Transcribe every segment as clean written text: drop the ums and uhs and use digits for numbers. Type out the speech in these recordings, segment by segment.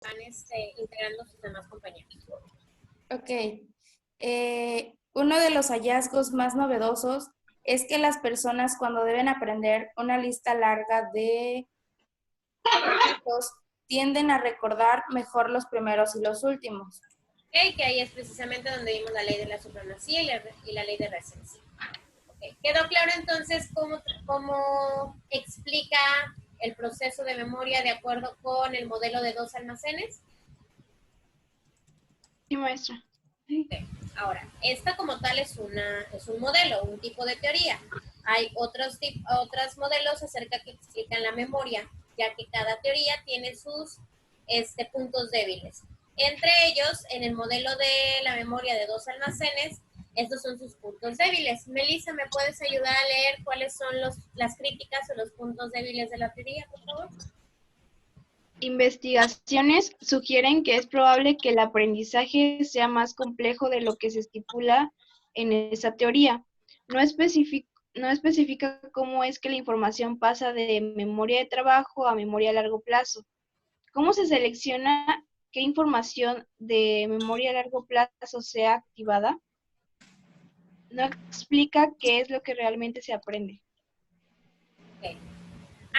van integrando sus demás compañeros. Ok. Uno de los hallazgos más novedosos es que las personas cuando deben aprender una lista larga de datos tienden a recordar mejor los primeros y los últimos. Okay, que ahí es precisamente donde vimos la ley de la supremacía y la ley de recensia. Okay. ¿Quedó claro entonces cómo explica el proceso de memoria de acuerdo con el modelo de 2 almacenes? Sí, maestra. Okay. Ahora, esta como tal es un modelo, un tipo de teoría. Hay otros modelos acerca que explican la memoria, ya que cada teoría tiene sus puntos débiles. Entre ellos, en el modelo de la memoria de 2 almacenes, estos son sus puntos débiles. Melissa, ¿me puedes ayudar a leer cuáles son las críticas o los puntos débiles de la teoría, por favor? Investigaciones sugieren que es probable que el aprendizaje sea más complejo de lo que se estipula en esa teoría. No especifica cómo es que la información pasa de memoria de trabajo a memoria a largo plazo. ¿Cómo se selecciona qué información de memoria a largo plazo sea activada? No explica qué es lo que realmente se aprende. Okay.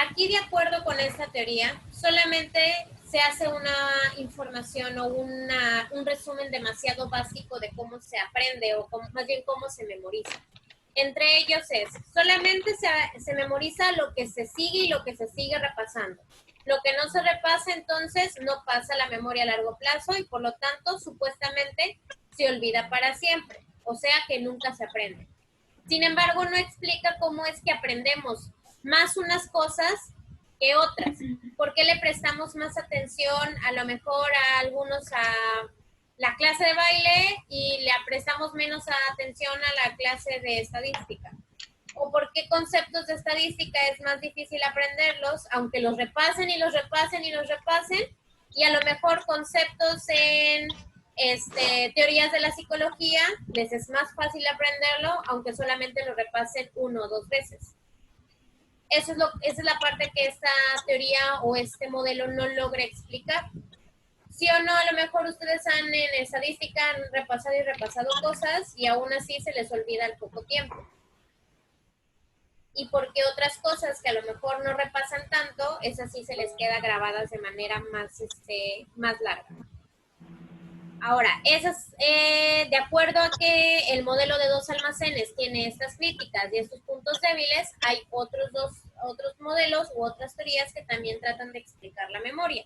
Aquí, de acuerdo con esta teoría, solamente se hace una información o un resumen demasiado básico de cómo se aprende o más bien cómo se memoriza. Entre ellos solamente se memoriza lo que se sigue y lo que se sigue repasando. Lo que no se repasa, entonces, no pasa a la memoria a largo plazo y, por lo tanto, supuestamente, se olvida para siempre. O sea que nunca se aprende. Sin embargo, no explica cómo es que aprendemos más unas cosas que otras. ¿Por qué le prestamos más atención a lo mejor a algunos a la clase de baile y le prestamos menos atención a la clase de estadística? ¿O por qué conceptos de estadística es más difícil aprenderlos, aunque los repasen y los repasen y los repasen, y a lo mejor conceptos en teorías de la psicología les es más fácil aprenderlo, aunque solamente lo repasen 1 o 2 veces? Esa es la parte que esta teoría o este modelo no logra explicar. Sí o no, a lo mejor ustedes en estadística han repasado y repasado cosas y aún así se les olvida al poco tiempo. Y porque otras cosas que a lo mejor no repasan tanto, esas sí se les queda grabadas de manera más larga. Ahora, de acuerdo a que el modelo de 2 almacenes tiene estas críticas y estos puntos débiles, hay otros modelos u otras teorías que también tratan de explicar la memoria.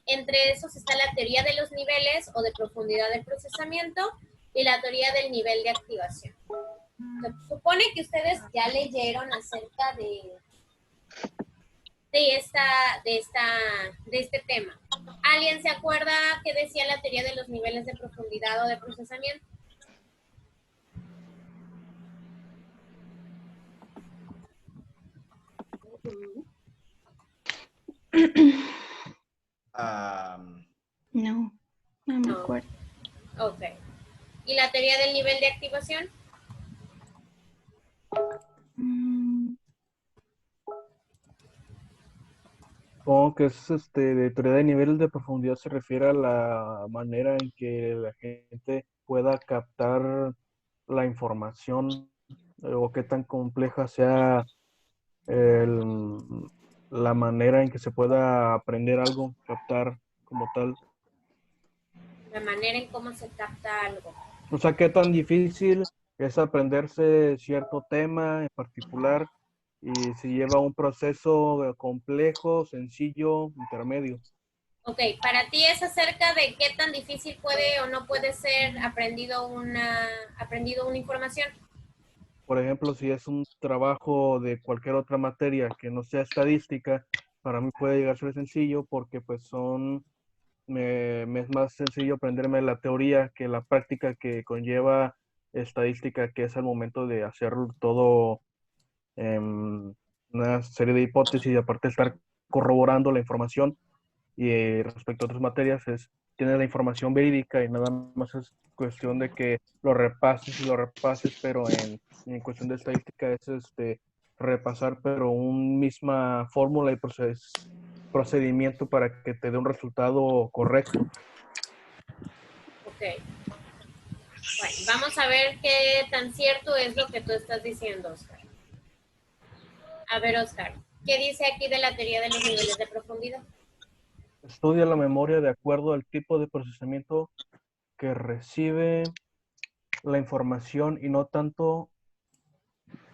Entre esos está la teoría de los niveles o de profundidad del procesamiento y la teoría del nivel de activación. Se supone que ustedes ya leyeron acerca de este tema. ¿Alguien se acuerda qué decía la teoría de los niveles de profundidad o de procesamiento? No me acuerdo. Ok. ¿Y la teoría del nivel de activación? Supongo que es de teoría de nivel de profundidad, se refiere a la manera en que la gente pueda captar la información o qué tan compleja sea la manera en que se pueda aprender algo, captar como tal. La manera en cómo se capta algo. O sea, qué tan difícil es aprenderse cierto tema en particular y si lleva un proceso complejo, sencillo, intermedio. Ok, para ti es acerca de qué tan difícil puede o no puede ser aprendido una información. Por ejemplo, si es un trabajo de cualquier otra materia que no sea estadística, para mí puede llegar a ser sencillo porque pues me es más sencillo aprenderme la teoría que la práctica que conlleva estadística, que es al momento de hacer todo una serie de hipótesis y aparte estar corroborando la información. Y respecto a otras materias tienes la información verídica y nada más es cuestión de que lo repases y lo repases, pero en cuestión de estadística es repasar pero una misma fórmula y proceso procedimiento para que te dé un resultado correcto. Ok. Bueno, vamos a ver qué tan cierto es lo que tú estás diciendo, Oscar. A ver, Oscar, ¿qué dice aquí de la teoría de los niveles de profundidad? Estudia la memoria de acuerdo al tipo de procesamiento que recibe la información y no tanto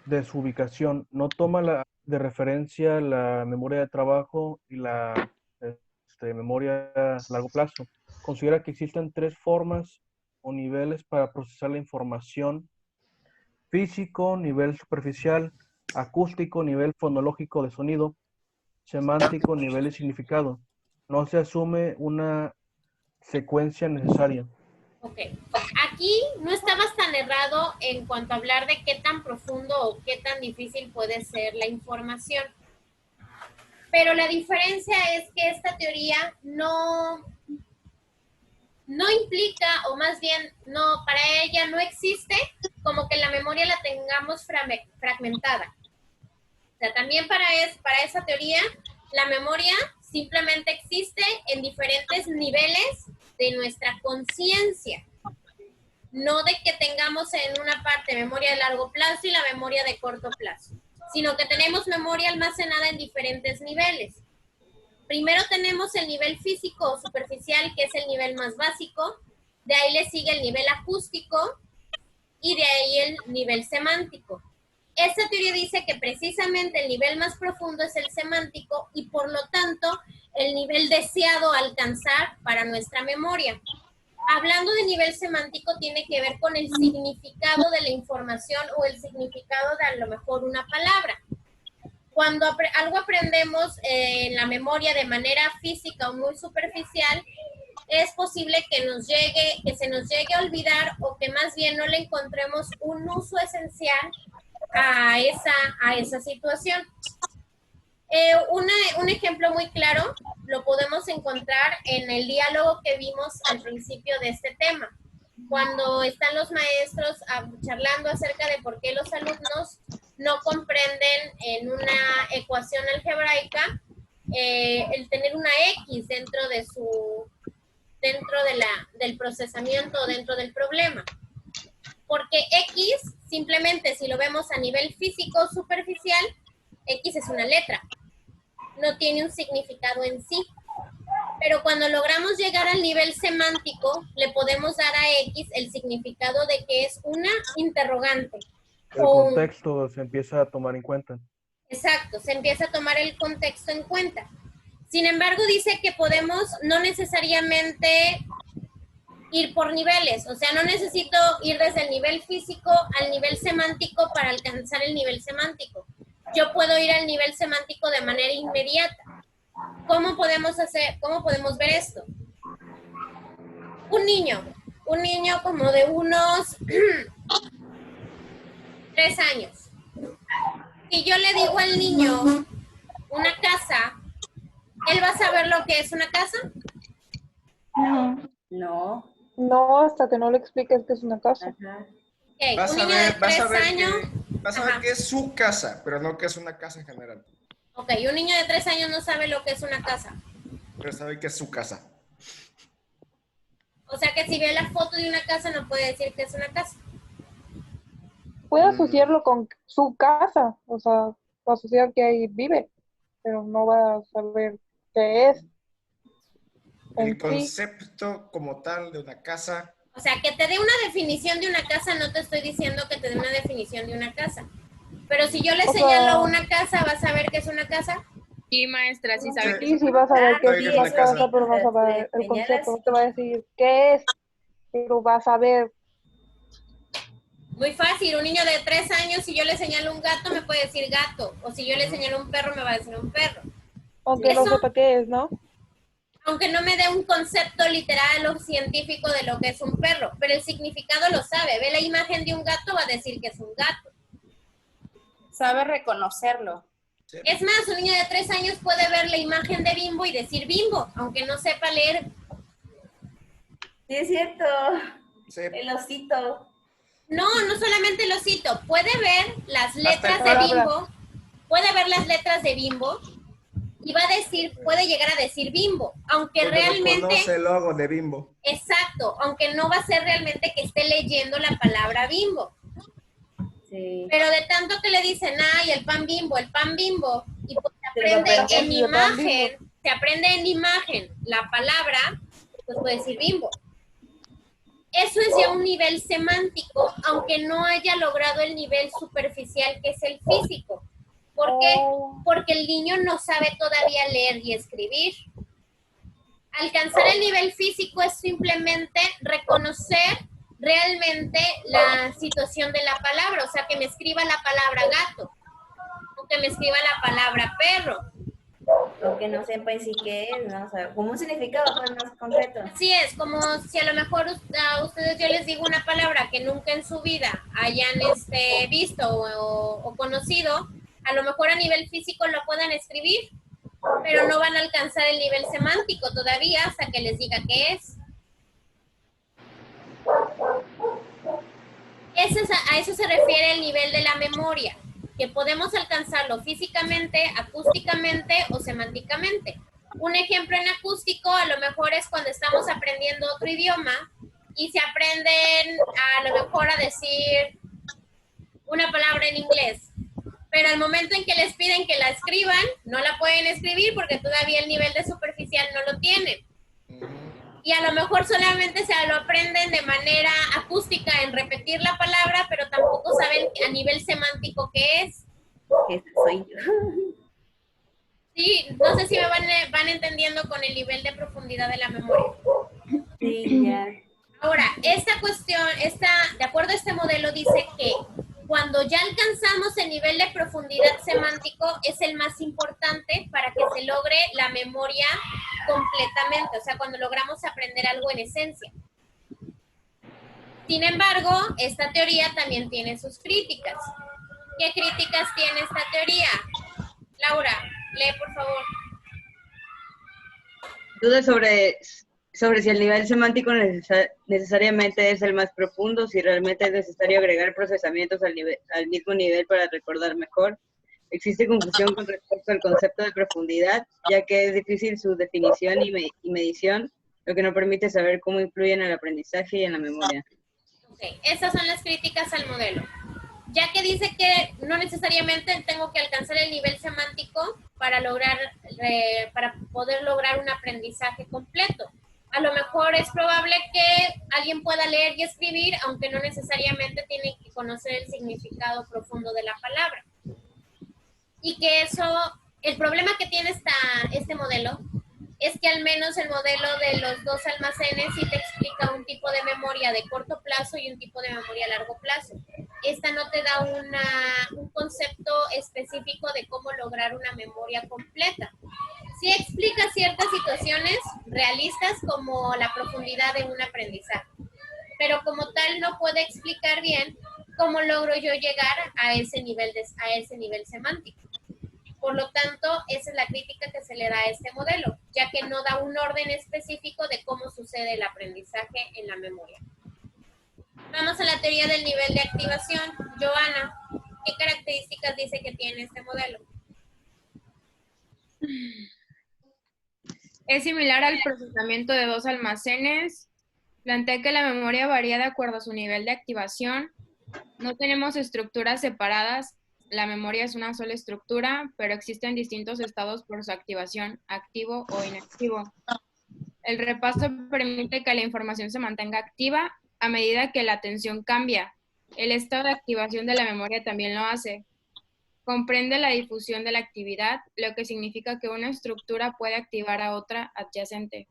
de su ubicación. No toma de referencia la memoria de trabajo y la memoria a largo plazo. Considera que existen 3 formas o niveles para procesar la información: físico, nivel superficial; acústico, nivel fonológico de sonido; semántico, nivel de significado. No se asume una secuencia necesaria. Ok. Aquí no estabas tan errado en cuanto a hablar de qué tan profundo o qué tan difícil puede ser la información. Pero la diferencia es que esta teoría no implica, o más bien, no, para ella no existe como que la memoria la tengamos fragmentada. O sea, también para esa teoría, la memoria simplemente existe en diferentes niveles de nuestra conciencia. No de que tengamos en una parte memoria de largo plazo y la memoria de corto plazo, sino que tenemos memoria almacenada en diferentes niveles. Primero tenemos el nivel físico o superficial, que es el nivel más básico. De ahí le sigue el nivel acústico y de ahí el nivel semántico. Esta teoría dice que precisamente el nivel más profundo es el semántico y por lo tanto el nivel deseado alcanzar para nuestra memoria. Hablando de nivel semántico, tiene que ver con el significado de la información o el significado de a lo mejor una palabra. Cuando algo aprendemos en la memoria de manera física o muy superficial, es posible que se nos llegue a olvidar o que más bien no le encontremos un uso esencial a esa situación. Un ejemplo muy claro lo podemos encontrar en el diálogo que vimos al principio de este tema, cuando están los maestros charlando acerca de por qué los alumnos no comprenden en una ecuación algebraica el tener una X dentro del procesamiento, dentro del problema. Porque X, simplemente si lo vemos a nivel físico superficial, X es una letra, no tiene un significado en sí. Pero cuando logramos llegar al nivel semántico, le podemos dar a X el significado de que es una interrogante. El contexto se empieza a tomar en cuenta. Exacto, se empieza a tomar el contexto en cuenta. Sin embargo, dice que podemos no necesariamente ir por niveles, o sea, no necesito ir desde el nivel físico al nivel semántico para alcanzar el nivel semántico. Yo puedo ir al nivel semántico de manera inmediata. ¿Cómo podemos ver esto? Un niño como de unos 3 años. Si yo le digo al niño una casa, ¿él va a saber lo que es una casa? No. No, hasta que no le expliques qué es una casa. Okay, un niño de 3 años. Vas a ver qué es su casa, pero no qué es una casa en general. Ok, un niño de 3 años no sabe lo que es una casa. Pero sabe que es su casa. O sea que si ve la foto de una casa no puede decir que es una casa. Puede asociarlo con su casa, o sea, va a asociar que ahí vive, pero no va a saber qué es. El concepto como tal de una casa. O sea, que te dé una definición de una casa, no te estoy diciendo que te dé una definición de una casa. Pero si yo le señalo una casa, ¿vas a ver qué es una casa? Sí, maestra, sí sabe que Sí, sí vas a ver qué es una casa, pero vas a ver el concepto, no te va a decir qué es, pero vas a ver. Muy fácil, un niño de 3 años, si yo le señalo un gato, me puede decir gato. O si yo le señalo un perro, me va a decir un perro. Aunque no sepa qué es, ¿no? Aunque no me dé un concepto literal o científico de lo que es un perro, pero el significado lo sabe. Ve la imagen de un gato, va a decir que es un gato. Sabe reconocerlo. Sí. Es más, un niño de 3 años puede ver la imagen de Bimbo y decir Bimbo, aunque no sepa leer. Sí, es cierto. Sí. El osito. No solamente el osito, puede ver las letras de Bimbo, puede ver las letras de Bimbo y va a decir, puede llegar a decir Bimbo, aunque Porque realmente... reconoce el logo de Bimbo. Exacto, aunque no va a ser realmente que esté leyendo la palabra Bimbo. Sí. Pero de tanto que le dicen, ay, el pan Bimbo, y pues se Se lo aprende aprende en el pan imagen, se aprende en imagen la palabra, pues puede decir Bimbo. Eso es ya un nivel semántico, aunque no haya logrado el nivel superficial que es el físico. ¿Por qué? Porque el niño no sabe todavía leer y escribir. Alcanzar el nivel físico es simplemente reconocer realmente la situación de la palabra, o sea, que me escriba la palabra gato, o que me escriba la palabra perro. Aunque no sepa en sí qué es, ¿no? O sea, como un significado pues, más concreto. Así es, como si a lo mejor a ustedes yo les digo una palabra que nunca en su vida hayan visto o conocido, a lo mejor a nivel físico lo puedan escribir, pero no van a alcanzar el nivel semántico todavía hasta que les diga qué es. A eso se refiere el nivel de la memoria, que podemos alcanzarlo físicamente, acústicamente o semánticamente. Un ejemplo en acústico a lo mejor es cuando estamos aprendiendo otro idioma y se aprenden a lo mejor a decir una palabra en inglés, pero al momento en que les piden que la escriban, no la pueden escribir porque todavía el nivel de superficial no lo tienen. Y a lo mejor solamente se lo aprenden de manera acústica en repetir la palabra, pero tampoco saben a nivel semántico qué es. Que soy yo. Sí, no sé si me van entendiendo con el nivel de profundidad de la memoria. Sí, ya. Ahora, esta cuestión, de acuerdo a este modelo, dice que cuando ya alcanzamos el nivel de profundidad semántico es el más importante para que se logre la memoria completamente, o sea, cuando logramos aprender algo en esencia. Sin embargo, esta teoría también tiene sus críticas. ¿Qué críticas tiene esta teoría? Laura, lee por favor. Dudas sobre si el nivel semántico necesariamente es el más profundo, si realmente es necesario agregar procesamientos al mismo nivel para recordar mejor. Existe confusión con respecto al concepto de profundidad, ya que es difícil su definición y medición, lo que no permite saber cómo influyen en el aprendizaje y en la memoria. Ok, esas son las críticas al modelo. Ya que dice que no necesariamente tengo que alcanzar el nivel semántico para poder lograr un aprendizaje completo. A lo mejor es probable que alguien pueda leer y escribir, aunque no necesariamente tiene que conocer el significado profundo de la palabra. Y que el problema que tiene este modelo es que al menos el modelo de los dos almacenes sí te explica un tipo de memoria de corto plazo y un tipo de memoria a largo plazo. Esta no te da un concepto específico de cómo lograr una memoria completa. Sí explica ciertas situaciones realistas como la profundidad de un aprendizaje, pero como tal no puede explicar bien cómo logro yo llegar a ese nivel semántico. Por lo tanto, esa es la crítica que se le da a este modelo, ya que no da un orden específico de cómo sucede el aprendizaje en la memoria. Vamos a la teoría del nivel de activación. Joana, ¿qué características dice que tiene este modelo? Es similar al procesamiento de dos almacenes. Plantea que la memoria varía de acuerdo a su nivel de activación. No tenemos estructuras separadas. La memoria es una sola estructura, pero existen distintos estados por su activación, activo o inactivo. El repaso permite que la información se mantenga activa a medida que la atención cambia. El estado de activación de la memoria también lo hace. Comprende la difusión de la actividad, lo que significa que una estructura puede activar a otra adyacente.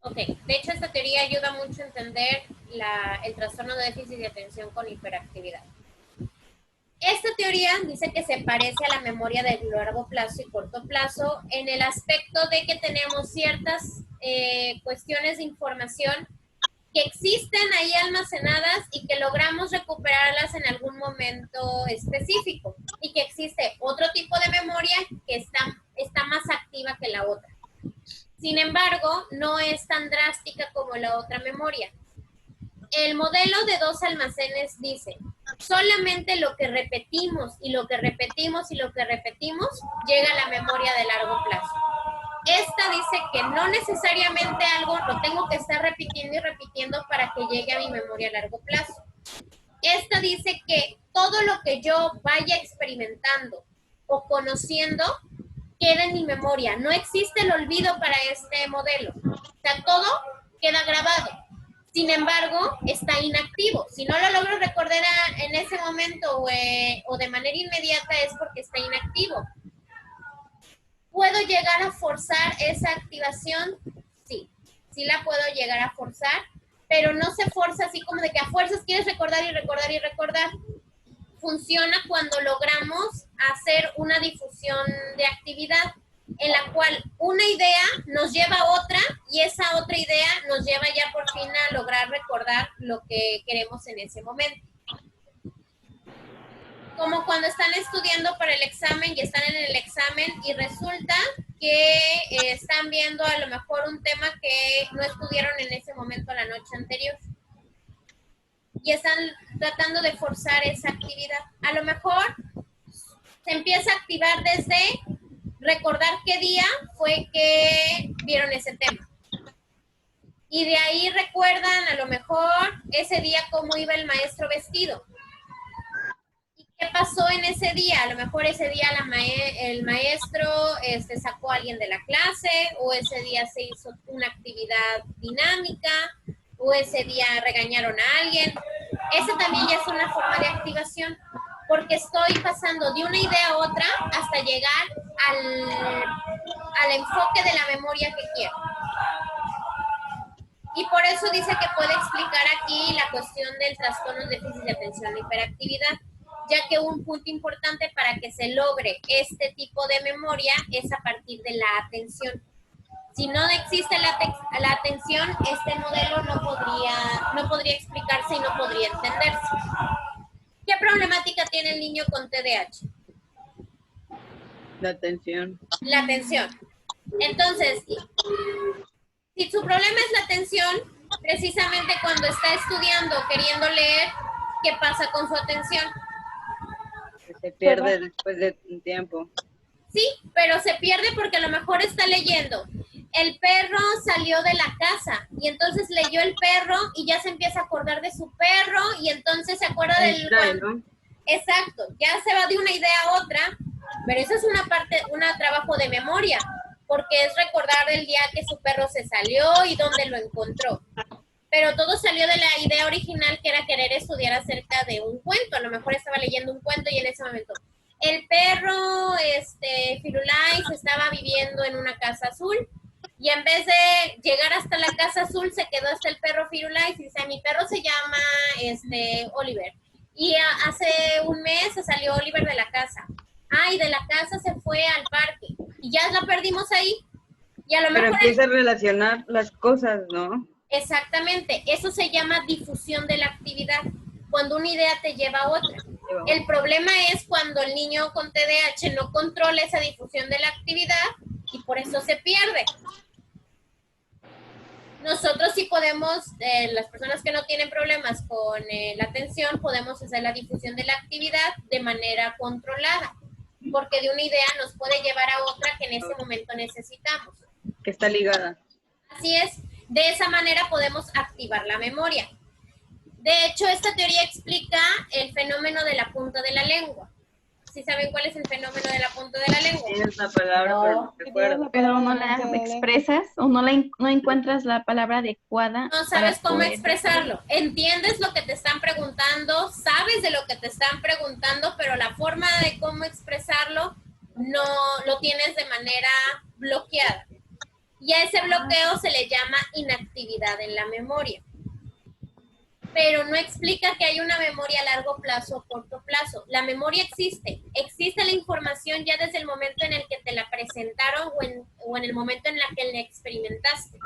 Ok, de hecho esta teoría ayuda mucho a entender el trastorno de déficit de atención con hiperactividad. Esta teoría dice que se parece a la memoria de largo plazo y corto plazo en el aspecto de que tenemos ciertas cuestiones de información que existen ahí almacenadas y que logramos recuperarlas en algún momento específico, y que existe otro tipo de memoria que está más activa que la otra. Sin embargo, no es tan drástica como la otra memoria. el modelo de 2 almacenes dice, solamente lo que repetimos y lo que repetimos y lo que repetimos llega a la memoria de largo plazo. Esta dice que no necesariamente algo lo tengo que estar repitiendo y repitiendo para que llegue a mi memoria a largo plazo. Esta dice que todo lo que yo vaya experimentando o conociendo queda en mi memoria. No existe el olvido para este modelo. O sea, todo queda grabado. Sin embargo, está inactivo. Si no lo logro recordar en ese momento o de manera inmediata es porque está inactivo. ¿Puedo llegar a forzar esa activación? Sí, sí la puedo llegar a forzar, pero no se forza así como de que a fuerzas quieres recordar y recordar y recordar. Funciona cuando logramos hacer una difusión de actividad en la cual una idea nos lleva a otra y esa otra idea nos lleva ya por fin a lograr recordar lo que queremos en ese momento. Como cuando están estudiando para el examen y están en el examen y resulta que están viendo a lo mejor un tema que no estudiaron en ese momento la noche anterior. Y están tratando de forzar esa actividad. A lo mejor se empieza a activar desde recordar qué día fue que vieron ese tema. Y de ahí recuerdan a lo mejor ese día cómo iba el maestro vestido. ¿Y qué pasó en ese día? A lo mejor ese día el maestro sacó a alguien de la clase, o ese día se hizo una actividad dinámica, o ese día regañaron a alguien. Ese también ya es una forma de activación, porque estoy pasando de una idea a otra hasta llegar al enfoque de la memoria que quiero. Y por eso dice que puede explicar aquí la cuestión del trastorno de déficit de atención e hiperactividad, ya que un punto importante para que se logre este tipo de memoria es a partir de la atención. Si no existe la atención, este modelo no podría explicarse y no podría entenderse. ¿Qué problemática tiene el niño con TDAH? La atención. La atención. Entonces, si su problema es la atención, precisamente cuando está estudiando, queriendo leer, ¿qué pasa con su atención? Se pierde después de un tiempo. Sí, pero se pierde porque a lo mejor está leyendo. El perro salió de la casa y entonces leyó el perro y ya se empieza a acordar de su perro y entonces se acuerda del... ¿no? Exacto, ya se va de una idea a otra, pero eso es un trabajo de memoria, porque es recordar el día que su perro se salió y dónde lo encontró. Pero todo salió de la idea original, que era querer estudiar acerca de un cuento. A lo mejor estaba leyendo un cuento y en ese momento el perro Firulais estaba viviendo en una casa azul y en vez de llegar hasta la casa azul se quedó hasta el perro Firulais y dice, mi perro se llama Oliver. Y hace un mes se salió Oliver de la casa. Y de la casa se fue al parque. Y ya la perdimos ahí. Y a lo Pero mejor empieza a relacionar las cosas, ¿no? Exactamente. Eso se llama difusión de la actividad. Cuando una idea te lleva a otra. El problema es cuando el niño con TDAH no controla esa difusión de la actividad y por eso se pierde. Nosotros sí podemos, las personas que no tienen problemas con la atención, podemos hacer la difusión de la actividad de manera controlada, porque de una idea nos puede llevar a otra que en ese momento necesitamos. Que está ligada. Así es, de esa manera podemos activar la memoria. De hecho, esta teoría explica el fenómeno de la punta de la lengua. ¿Sí saben cuál es el fenómeno de la punta de la lengua? Es la palabra, No. pero no recuerdo. Pero no la expresas o no encuentras la palabra adecuada. No sabes para cómo poder expresarlo. Entiendes lo que te están preguntando, sabes de lo que te están preguntando, pero la forma de cómo expresarlo no lo tienes de manera bloqueada. Y a ese bloqueo se le llama inactividad en la memoria. Pero no explica que hay una memoria a largo plazo o corto plazo. La memoria existe. Existe la información ya desde el momento en el que te la presentaron o en el momento en el que la experimentaste.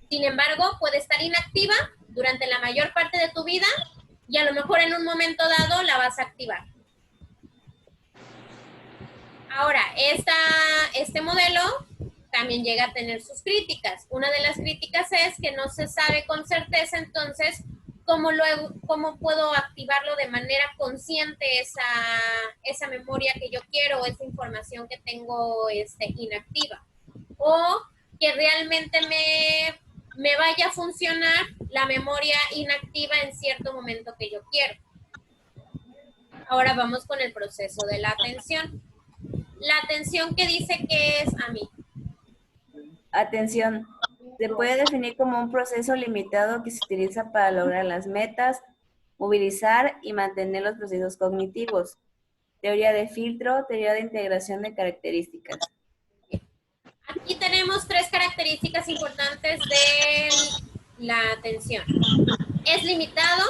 Sin embargo, puede estar inactiva durante la mayor parte de tu vida y a lo mejor en un momento dado la vas a activar. Ahora, este modelo también llega a tener sus críticas. Una de las críticas es que no se sabe con certeza entonces cómo puedo activarlo de manera consciente esa memoria que yo quiero, esa información que tengo inactiva. O que realmente me vaya a funcionar la memoria inactiva en cierto momento que yo quiero. Ahora vamos con el proceso de la atención. La atención, ¿qué dice que es a mí? Atención. Se puede definir como un proceso limitado que se utiliza para lograr las metas, movilizar y mantener los procesos cognitivos. Teoría de filtro, teoría de integración de características. Aquí tenemos 3 características importantes de la atención. Es limitado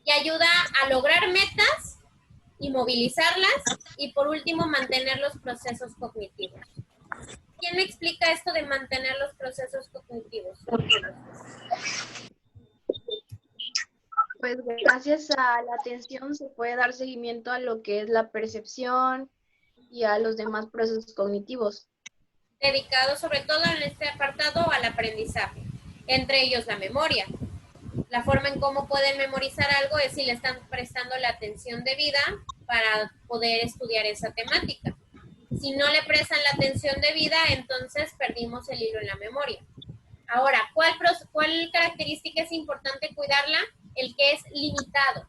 y ayuda a lograr metas y movilizarlas, y por último mantener los procesos cognitivos. ¿Quién me explica esto de mantener los procesos cognitivos? Pues gracias a la atención se puede dar seguimiento a lo que es la percepción y a los demás procesos cognitivos. Dedicado sobre todo en este apartado al aprendizaje, entre ellos la memoria. La forma en cómo pueden memorizar algo es si le están prestando la atención debida para poder estudiar esa temática. Si no le prestan la atención debida, entonces perdimos el hilo en la memoria. Ahora, ¿cuál característica es importante cuidarla? El que es limitado.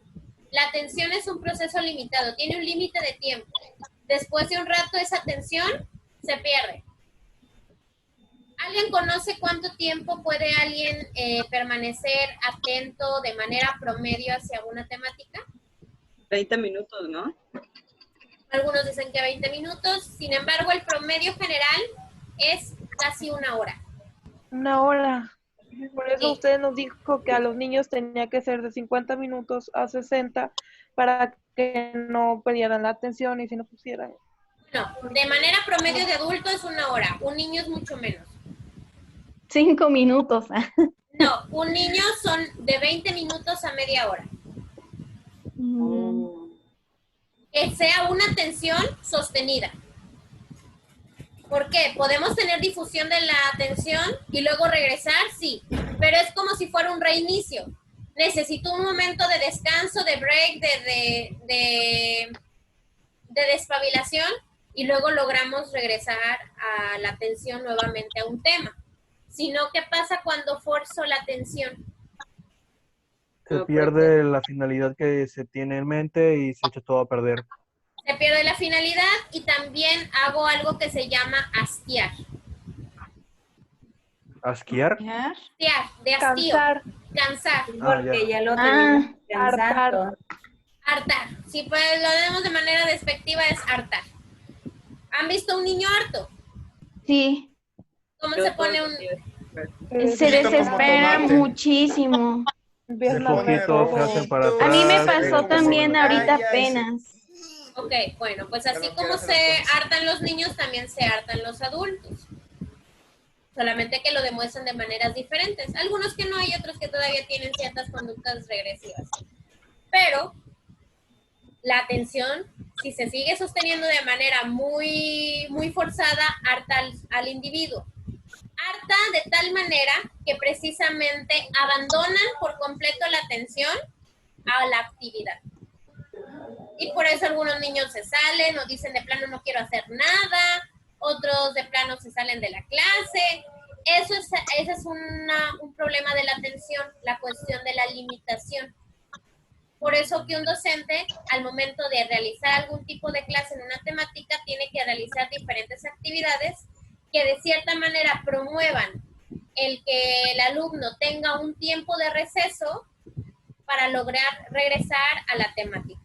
La atención es un proceso limitado, tiene un límite de tiempo. Después de un rato esa atención se pierde. ¿Alguien conoce cuánto tiempo puede alguien permanecer atento de manera promedio hacia una temática? 30 minutos, ¿no? Algunos dicen que 20 minutos, sin embargo el promedio general es casi 1 hora. 1 hora. Por eso Sí. usted nos dijo que a los niños tenía que ser de 50 minutos a 60 para que no perdieran la atención y si no pusieran. No, de manera promedio de adulto es 1 hora, un niño es mucho menos. 5 minutos. No, un niño son de 20 minutos a media hora. Que sea una atención sostenida. ¿Por qué? ¿Podemos tener difusión de la atención y luego regresar? Sí, pero es como si fuera un reinicio. Necesito un momento de descanso, de break, de despabilación, y luego logramos regresar a la atención nuevamente a un tema. Sino, ¿qué pasa cuando forzo la atención? Se pierde la finalidad que se tiene en mente y se echa todo a perder. Se pierde la finalidad y también hago algo que se llama hastiar. ¿Asquiar? Hastiar, de hastío. Cansar. Porque ya lo Ah, tenemos cansando. Hartar. Si pues lo vemos de manera despectiva es hartar. ¿Han visto un niño harto? sí. ¿Cómo se pone un...? Se desespera muchísimo. De poquito se hacen para atrás. A mí me pasó también ahorita apenas. Ok, bueno, pues así como se hartan los niños, también se hartan los adultos. Solamente que lo demuestran de maneras diferentes. Algunos que no, hay otros que todavía tienen ciertas conductas regresivas. Pero la atención, si se sigue sosteniendo de manera muy, muy forzada, harta al individuo. Harta de tal manera que precisamente abandonan por completo la atención a la actividad. Y por eso algunos niños se salen o dicen de plano no quiero hacer nada, otros de plano se salen de la clase. Ese es un problema de la atención, la cuestión de la limitación. Por eso que un docente, al momento de realizar algún tipo de clase en una temática, tiene que realizar diferentes actividades que de cierta manera promuevan el que el alumno tenga un tiempo de receso para lograr regresar a la temática.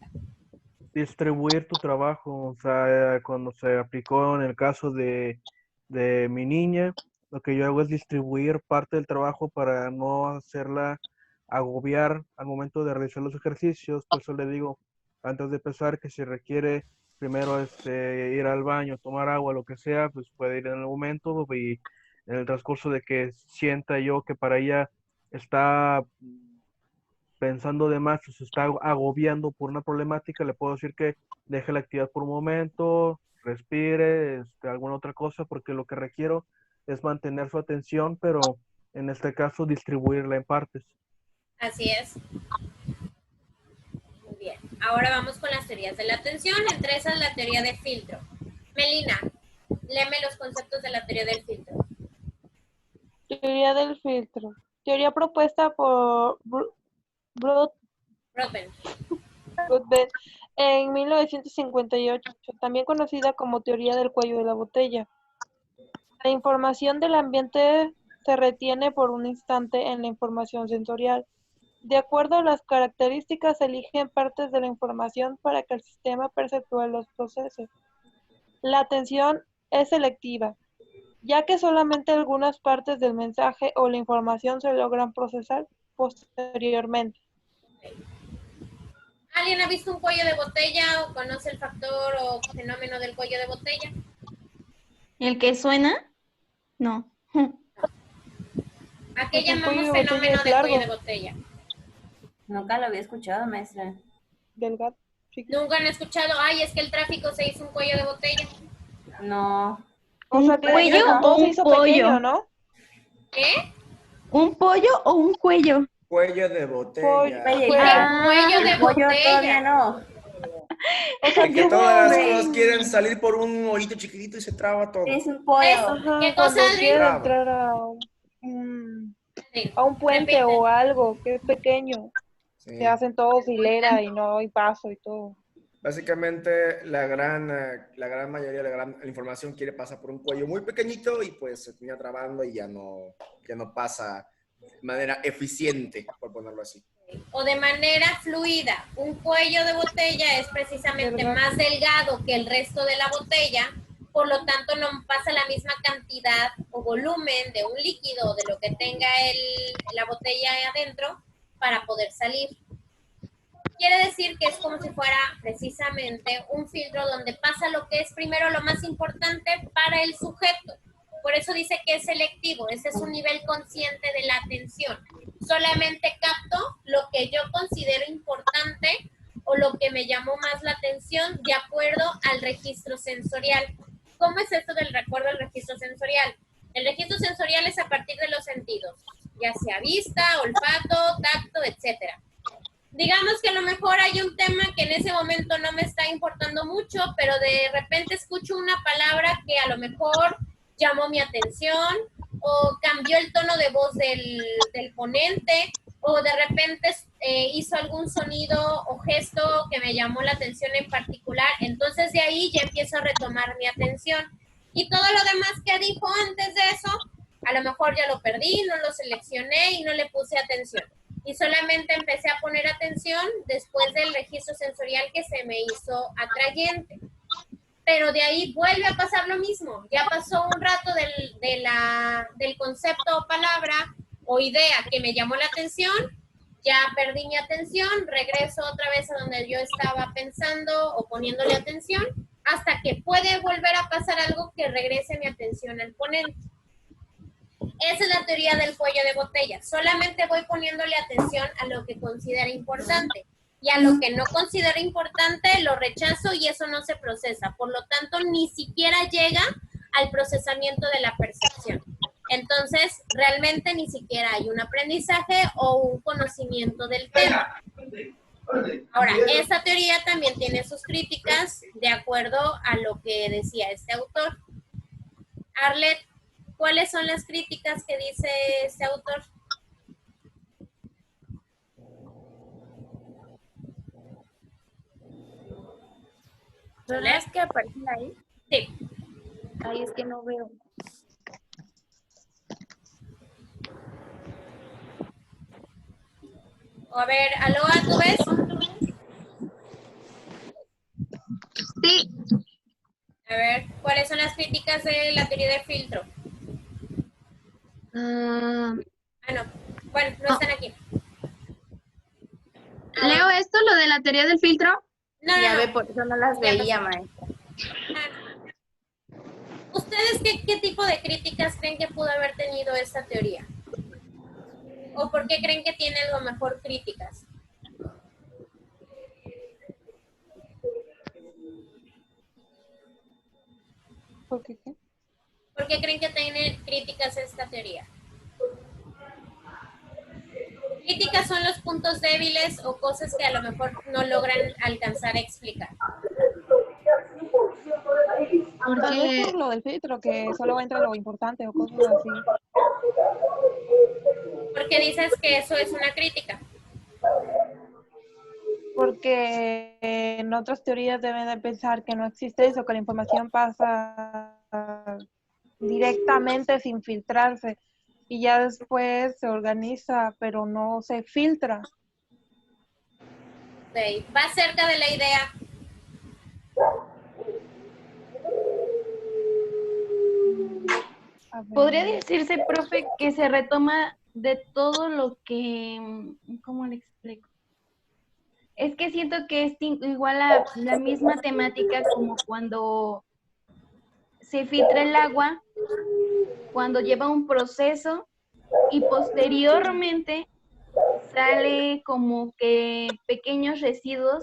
Distribuir tu trabajo, o sea, cuando se aplicó en el caso de mi niña, lo que yo hago es distribuir parte del trabajo para no hacerla agobiar al momento de realizar los ejercicios. Por eso le digo, antes de empezar, que si requiere primero ir al baño, tomar agua, lo que sea, pues puede ir en el momento, y en el transcurso de que sienta yo que para ella está pensando de más, se está agobiando por una problemática, le puedo decir que deje la actividad por un momento, respire, alguna otra cosa, porque lo que requiero es mantener su atención, pero en este caso distribuirla en partes. Así es. Muy bien. Ahora vamos con las teorías de la atención. Entre esas, la teoría de filtro. Melina, léeme los conceptos de la teoría del filtro. Teoría del filtro. Teoría propuesta por Rodben. Broadbent en 1958, también conocida como teoría del cuello de la botella. La información del ambiente se retiene por un instante en la información sensorial. De acuerdo a las características, se eligen partes de la información para que el sistema perceptual los procese. La atención es selectiva, ya que solamente algunas partes del mensaje o la información se logran procesar posteriormente. ¿Alguien ha visto un cuello de botella o conoce el factor o fenómeno del cuello de botella? ¿El que suena? No. ¿A qué Pues el llamamos cuello de botella fenómeno es del largo. cuello de botella? Nunca lo había escuchado, maestra. Delgado. Nunca han escuchado, ay, es que el tráfico se hizo un cuello de botella. No. O sea, ¿Un que cuello todo o se un hizo pollo? pequeño, ¿no? ¿Qué? ¿Un pollo o un cuello? Cuello de botella. Cuello de el pollo botella. todavía no. O sea, Y que tuvo todas las un- cosas quieren salir por un hoyito chiquitito y se traba todo. Es un pollo. Ajá, ¿Qué cuando cosa, quiere Adri? entrar a un puente Repite. o algo que es pequeño, Sí. se hacen todos hilera y no hay paso y todo. Básicamente, la gran mayoría de la información quiere pasar por un cuello muy pequeñito y pues se termina trabando y ya no pasa de manera eficiente, por ponerlo así. O de manera fluida. Un cuello de botella es precisamente ¿Verdad? más delgado que el resto de la botella, por lo tanto no pasa la misma cantidad o volumen de un líquido o de lo que tenga la botella ahí adentro para poder salir. Quiere decir que es como si fuera precisamente un filtro donde pasa lo que es primero lo más importante para el sujeto. Por eso dice que es selectivo, ese es un nivel consciente de la atención. Solamente capto lo que yo considero importante o lo que me llamó más la atención de acuerdo al registro sensorial. ¿Cómo es esto del recuerdo al registro sensorial? El registro sensorial es a partir de los sentidos, ya sea vista, olfato, tacto, etcétera. Digamos que a lo mejor hay un tema que en ese momento no me está importando mucho, pero de repente escucho una palabra que a lo mejor llamó mi atención o cambió el tono de voz del ponente o de repente hizo algún sonido o gesto que me llamó la atención en particular. Entonces de ahí ya empiezo a retomar mi atención. Y todo lo demás que dijo antes de eso, a lo mejor ya lo perdí, no lo seleccioné y no le puse atención. Y solamente empecé a poner atención después del registro sensorial que se me hizo atrayente. Pero de ahí vuelve a pasar lo mismo. Ya pasó un rato del concepto o palabra o idea que me llamó la atención, ya perdí mi atención, regreso otra vez a donde yo estaba pensando o poniéndole atención, hasta que puede volver a pasar algo que regrese mi atención al ponente. Esa es la teoría del cuello de botella. Solamente voy poniéndole atención a lo que considero importante. Y a lo que no considero importante lo rechazo y eso no se procesa. Por lo tanto, ni siquiera llega al procesamiento de la percepción. Entonces, realmente ni siquiera hay un aprendizaje o un conocimiento del tema. Ahora, esta teoría también tiene sus críticas de acuerdo a lo que decía este autor. Arlet, ¿cuáles son las críticas que dice este autor? ¿Son las que aparecen ahí? Sí. Ay, es que no veo. A ver, Aloha, ¿tú ves? Sí. A ver, ¿cuáles son las críticas de la teoría de filtro? Ah, no. Bueno, no están aquí. ¿Leo esto, lo de la teoría del filtro? Ya ve, por eso no las veía, maestra. ¿Ustedes qué tipo de críticas creen que pudo haber tenido esta teoría? ¿O por qué creen que tiene algo mejor críticas? ¿Por qué qué? ¿Por qué creen que tiene críticas esta teoría? crítica son los puntos débiles o cosas que a lo mejor no logran alcanzar a explicar. Tal vez por lo del filtro, que solo entra lo importante o cosas así. Porque dices que eso es una crítica. Porque en otras teorías deben de pensar que no existe eso, que la información pasa directamente sin filtrarse y ya después se organiza, pero no se filtra. Okay. Va cerca de la idea. Podría decirse, profe, que se retoma de todo lo que, ¿cómo le explico? Es que siento que es igual a la misma temática como cuando se filtra el agua, cuando lleva un proceso y posteriormente sale como que pequeños residuos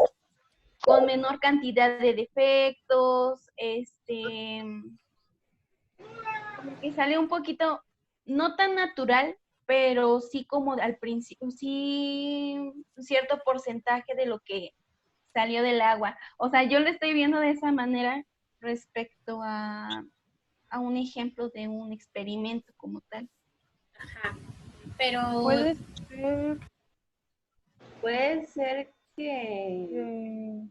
con menor cantidad de defectos, como que sale un poquito, no tan natural, pero sí como al principio, sí un cierto porcentaje de lo que salió del agua. O sea, yo lo estoy viendo de esa manera respecto a un ejemplo de un experimento como tal. Ajá. Pero Puede ser que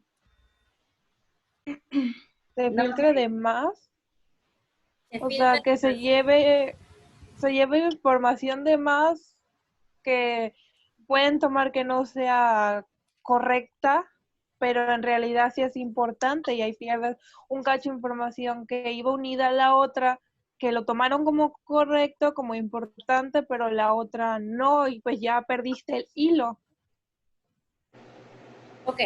se No. filtre de más. se O filtra sea, que se lleve información de más que pueden tomar que no sea correcta, pero en realidad sí es importante y ahí pierdes un cacho de información que iba unida a la otra, que lo tomaron como correcto, como importante, pero la otra no, y pues ya perdiste el hilo. Ok.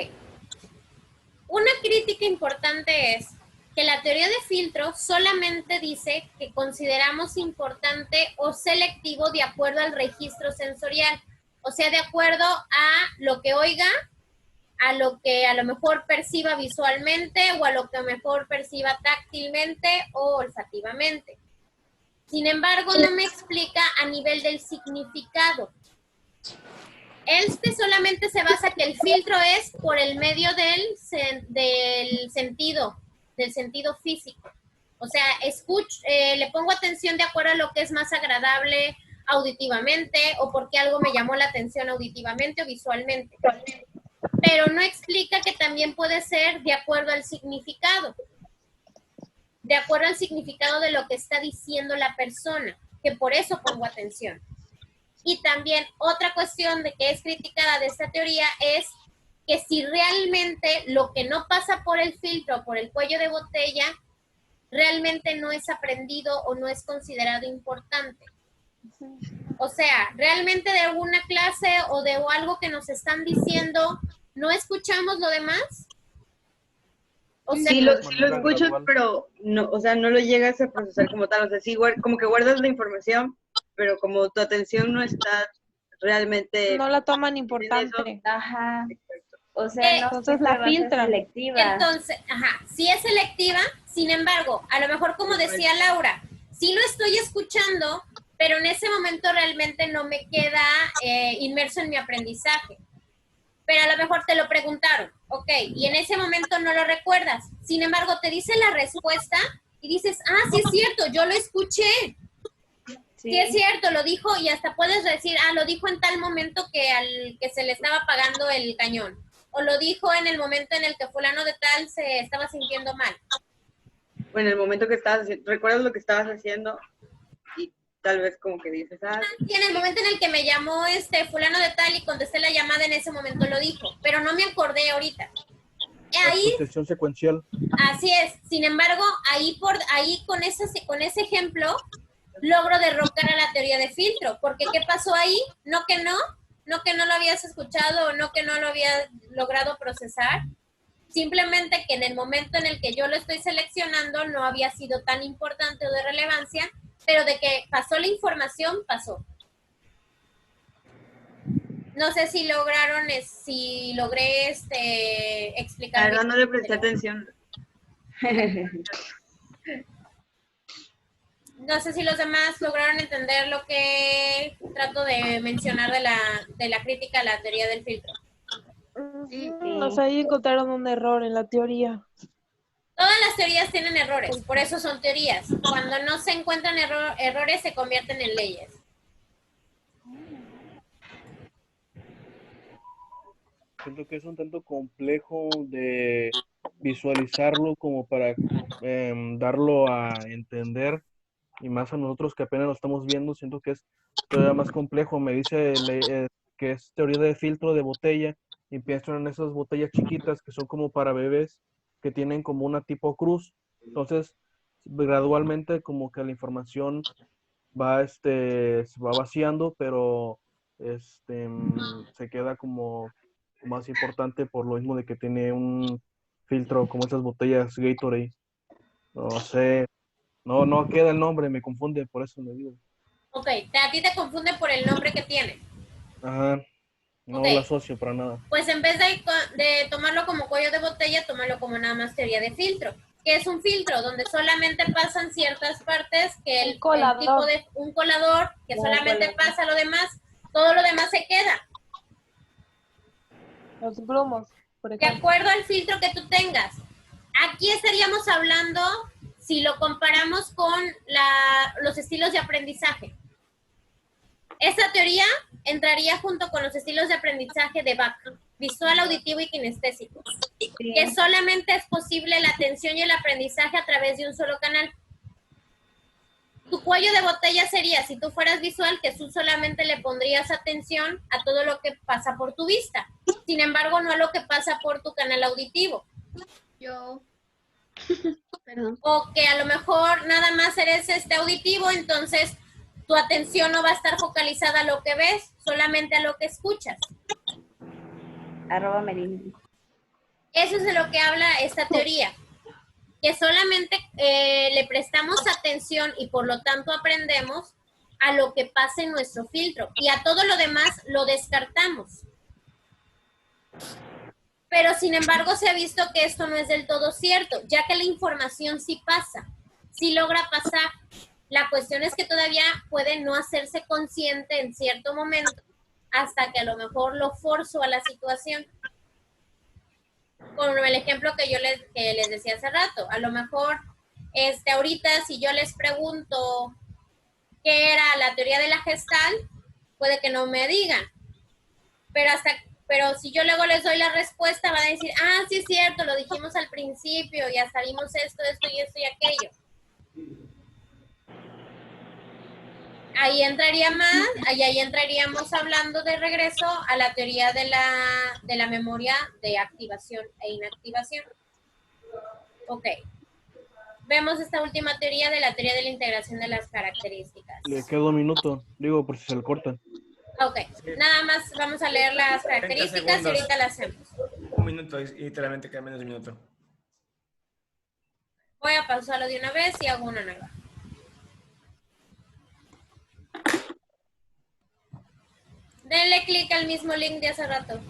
Una crítica importante es que la teoría de filtro solamente dice que consideramos importante o selectivo de acuerdo al registro sensorial. O sea, de acuerdo a lo que oiga, a lo que a lo mejor perciba visualmente o a lo que a lo mejor perciba táctilmente o olfativamente. Sin embargo, no me explica a nivel del significado. Solamente se basa que el filtro es por el medio del sentido físico. O sea, le pongo atención de acuerdo a lo que es más agradable auditivamente o porque algo me llamó la atención auditivamente o visualmente. Pero no explica que también puede ser de acuerdo al significado. De acuerdo al significado de lo que está diciendo la persona, que por eso pongo atención. Y también otra cuestión de que es criticada de esta teoría es que si realmente lo que no pasa por el filtro, por el cuello de botella, realmente no es aprendido o no es considerado importante. O sea, realmente de alguna clase o de algo que nos están diciendo, ¿no escuchamos lo demás? O sea, Sí lo escuchas, pero no, o sea, no lo llegas a procesar como tal. O sea, sí, como que guardas la información, pero como tu atención no está realmente... No la toman importante. Ajá. O sea, no entonces la filtran. Selectiva. Entonces, sí es selectiva, sin embargo, a lo mejor como decía Laura, sí lo estoy escuchando, pero en ese momento realmente no me queda inmerso en mi aprendizaje. Pero a lo mejor te lo preguntaron, ok, y en ese momento no lo recuerdas. Sin embargo, te dice la respuesta y dices, sí es cierto, yo lo escuché. Sí es cierto, lo dijo y hasta puedes decir, lo dijo en tal momento que se le estaba apagando el cañón. O lo dijo en el momento en el que fulano de tal se estaba sintiendo mal. O en el momento que estabas haciendo, recuerdas lo que estabas haciendo y tal vez como que dices, Sí, en el momento en el que me llamó fulano de tal y contesté la llamada, en ese momento lo dijo, pero no me acordé ahorita. Ahí, la sucesión secuencial. Así es. Sin embargo, ahí con ese ejemplo logro derrocar a la teoría de filtro, porque ¿qué pasó ahí? No que no lo habías escuchado o no que no lo habías logrado procesar, simplemente que en el momento en el que yo lo estoy seleccionando no había sido tan importante o de relevancia, pero de que pasó la información, pasó. No sé si logré explicar. La verdad no le presté atención. No sé si los demás lograron entender lo que trato de mencionar de la crítica a la teoría del filtro. O sea, ahí encontraron un error en la teoría. Todas las teorías tienen errores, por eso son teorías. Cuando no se encuentran errores, se convierten en leyes. Siento que es un tanto complejo de visualizarlo como para darlo a entender, y más a nosotros que apenas lo estamos viendo, siento que es todavía más complejo. Me dice que es teoría de filtro de botella, y pienso en esas botellas chiquitas que son como para bebés, que tienen como una tipo cruz. Entonces, gradualmente como que la información va, se va vaciando, pero se queda como más importante por lo mismo de que tiene un filtro como esas botellas Gatorade. No sé, no queda el nombre, me confunde, por eso le digo. Ok, a ti te confunden por el nombre que tiene. Ajá, no Ok. lo asocio para nada. Pues en vez de tomarlo como cuello de botella, tómalo como nada más teoría de filtro. Que es un filtro donde solamente pasan ciertas partes, que el tipo de un colador, que solamente pasa lo demás, todo lo demás se queda. Los grumos, por De ejemplo. acuerdo al filtro que tú tengas. Aquí estaríamos hablando, si lo comparamos con los estilos de aprendizaje. Esta teoría entraría junto con los estilos de aprendizaje de Bach, visual, auditivo y kinestésico, que solamente es posible la atención y el aprendizaje a través de un solo canal. Tu cuello de botella sería, si tú fueras visual, que tú solamente le pondrías atención a todo lo que pasa por tu vista, sin embargo, no a lo que pasa por tu canal auditivo. Perdón. O que a lo mejor nada más eres auditivo, entonces tu atención no va a estar focalizada a lo que ves, solamente a lo que escuchas. @Merino. Eso es de lo que habla esta teoría, que solamente le prestamos atención y por lo tanto aprendemos a lo que pasa en nuestro filtro y a todo lo demás lo descartamos. Pero sin embargo se ha visto que esto no es del todo cierto, ya que la información sí pasa, sí logra pasar. La cuestión es que todavía puede no hacerse consciente en cierto momento, hasta que a lo mejor lo forzo a la situación. Como el ejemplo que les decía hace rato, a lo mejor ahorita si yo les pregunto qué era la teoría de la Gestalt, puede que no me digan, pero si yo luego les doy la respuesta, van a decir, ah, sí es cierto, lo dijimos al principio, ya sabimos esto y aquello. Ahí entraríamos hablando de regreso a la teoría de la memoria de activación e inactivación. Ok. Vemos esta última teoría de la teoría de la integración de las características. Le queda un minuto, digo, por si se le corta. Ok. Nada más vamos a leer las características y ahorita las hacemos. Un minuto, literalmente queda menos de un minuto. Voy a pausarlo de una vez y hago una nueva. Denle clic al mismo link de hace rato.